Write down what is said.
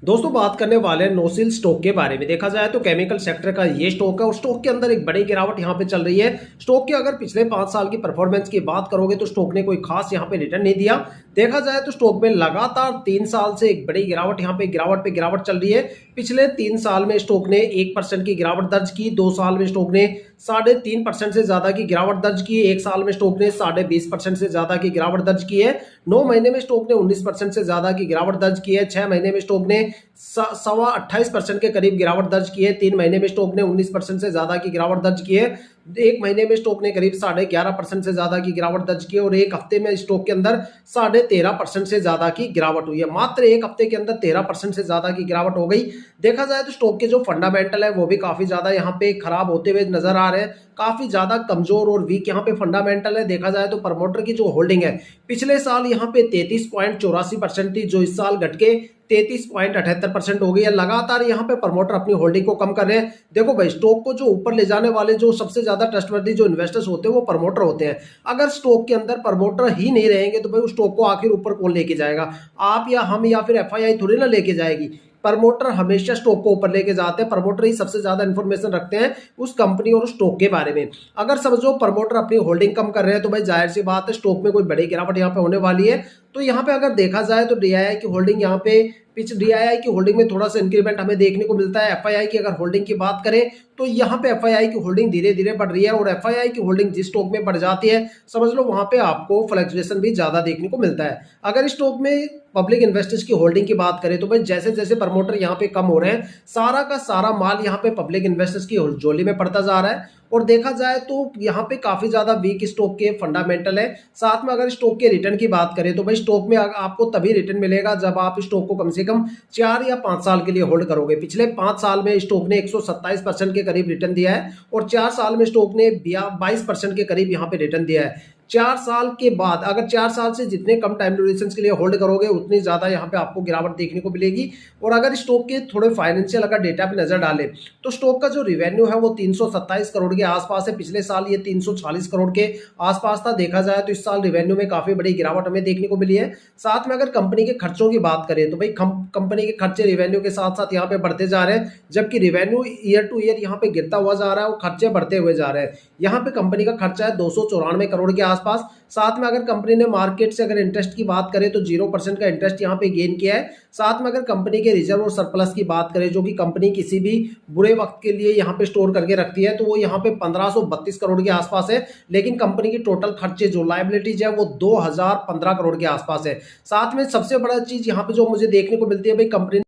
दोस्तों बात करने वाले हैं नोसिल स्टॉक के बारे में। देखा जाए तो केमिकल सेक्टर का ये स्टॉक है और स्टॉक के अंदर एक बड़ी गिरावट यहाँ पे चल रही है। स्टॉक के अगर पिछले 5 साल की परफॉर्मेंस की बात करोगे तो स्टॉक ने कोई खास यहाँ पे रिटर्न नहीं दिया। देखा जाए तो स्टॉक में लगातार 3 साल से एक बड़ी गिरावट यहाँ पे गिरावट चल रही है। पिछले 3 साल में स्टॉक ने 1% की गिरावट दर्ज की, 2 साल में स्टॉक ने 3.5% से ज्यादा की गिरावट दर्ज की, 1 साल में स्टॉक ने 20.5% से ज्यादा की गिरावट दर्ज की है, 9 महीने में स्टॉक ने 19% से ज्यादा की गिरावट दर्ज की है, 6 महीने में स्टॉक ने 28% के करीब गिरावट दर्ज की है, 3 महीने में स्टॉक ने 19% से ज्यादा की गिरावट दर्ज की है, 1 महीने में स्टॉक ने करीब 11.5% से ज्यादा की गिरावट दर्ज की है और एक हफ्ते में स्टॉक के अंदर 13.5% से ज्यादा की गिरावट हुई है। मात्र एक हफ्ते के अंदर 13% से ज्यादा की गिरावट हो गई। देखा जाए तो स्टॉक के जो फंडामेंटल है वो भी काफी ज्यादा यहाँ पे खराब होते हुए नजर आ रहे हैं। काफी ज्यादा कमजोर और वीक यहाँ पे फंडामेंटल है। देखा जाए तो प्रमोटर की जो होल्डिंग है पिछले साल यहाँ पे 33.84% थी, जो इस साल घट के 33.78% हो गई है। लगातार यहाँ पे प्रमोटर अपनी होल्डिंग को कम कर रहे हैं। देखो भाई, स्टॉक को जो ऊपर ले जाने वाले जो सबसे ज्यादा ट्रस्टवर्दी जो इन्वेस्टर्स होते हैं वो प्रमोटर होते हैं। अगर स्टॉक के अंदर प्रमोटर ही नहीं रहेंगे तो भाई उस स्टॉक को आखिर ऊपर कौन लेके जाएगा? आप या हम या फिर एफआईआई थोड़ी ना लेके जाएगी। प्रमोटर हमेशा स्टॉक को ऊपर लेके जाते हैं। प्रमोटर ही सबसे ज्यादा इंफॉर्मेशन रखते हैं उस कंपनी और उस स्टॉक के बारे में। अगर समझो प्रमोटर अपनी होल्डिंग कम कर रहे हैं तो भाई जाहिर सी बात है स्टॉक में कोई बड़ी गिरावट यहाँ पे होने वाली है। तो यहाँ पे अगर देखा जाए तो डीआईआई की होल्डिंग यहाँ पे डीआईआई की होल्डिंग में थोड़ा सा इंक्रीमेंट हमें देखने को मिलता है। एफआईआई की अगर होल्डिंग की बात करें तो यहाँ पे एफआईआई की होल्डिंग धीरे धीरे बढ़ रही है और एफआईआई की होल्डिंग जिस स्टॉक में बढ़ जाती है समझ लो वहां पे आपको फ्लक्चुएशन भी ज्यादा देखने को मिलता है। अगर स्टॉक में पब्लिक इन्वेस्टर्स की होल्डिंग की बात करें तो भाई जैसे जैसे प्रमोटर यहाँ पे कम हो रहे हैं सारा का सारा माल यहाँ पे पब्लिक इन्वेस्टर्स की झोली में पड़ता जा रहा है। और देखा जाए तो यहाँ पे काफी ज्यादा वीक स्टॉक के फंडामेंटल है। साथ में अगर स्टॉक के रिटर्न की बात करें तो भाई स्टॉक में आपको तभी रिटर्न मिलेगा जब आप स्टॉक को कम से कम 4 या 5 साल के लिए होल्ड करोगे। पिछले 5 साल में स्टॉक ने 127% के करीब रिटर्न दिया है और 4 साल में स्टॉक ने 22% के करीब यहाँ पे रिटर्न दिया है। 4 साल के बाद अगर 4 साल से जितने कम टाइम ड्यूरेशन के लिए होल्ड करोगे उतनी ज्यादा यहाँ पे आपको गिरावट देखने को मिलेगी। और अगर स्टॉक के थोड़े फाइनेंशियल अगर डेटा पे नजर डालें तो स्टॉक का जो रिवेन्यू है वो 327 करोड़ के आसपास है। पिछले साल ये 340 करोड़ के आसपास था। देखा जाए तो इस साल रिवेन्यू में काफी बड़ी गिरावट हमें देखने को मिली है। साथ में अगर कंपनी के खर्चों की बात करें तो भाई कंपनी के खर्चे रिवेन्यू के साथ साथ यहाँ पे बढ़ते जा रहे हैं, जबकि रिवेन्यू ईयर टू ईयर यहाँ पे गिरता हुआ जा रहा है और खर्चे बढ़ते हुए जा रहे हैं। यहाँ पे कंपनी का खर्चा है 294 करोड़ के आसपास। साथ में अगर कंपनी ने मार्केट से अगर इंटरेस्ट की बात करें तो 0% का इंटरेस्ट यहाँ पे गेन किया है। साथ में अगर कंपनी के रिजर्व और सरप्लस की बात करें जो कि कंपनी किसी भी बुरे वक्त के लिए यहाँ पे स्टोर करके रखती है तो वो यहाँ पे 1532 करोड़ के आसपास है। लेकिन कंपनी की टोटल खर्चे जो लायबिलिटीज है वो 2015 करोड़ के आसपास है। साथ में सबसे बड़ा चीज यहाँ पे जो मुझे देखने को मिलती है भाई कंपनी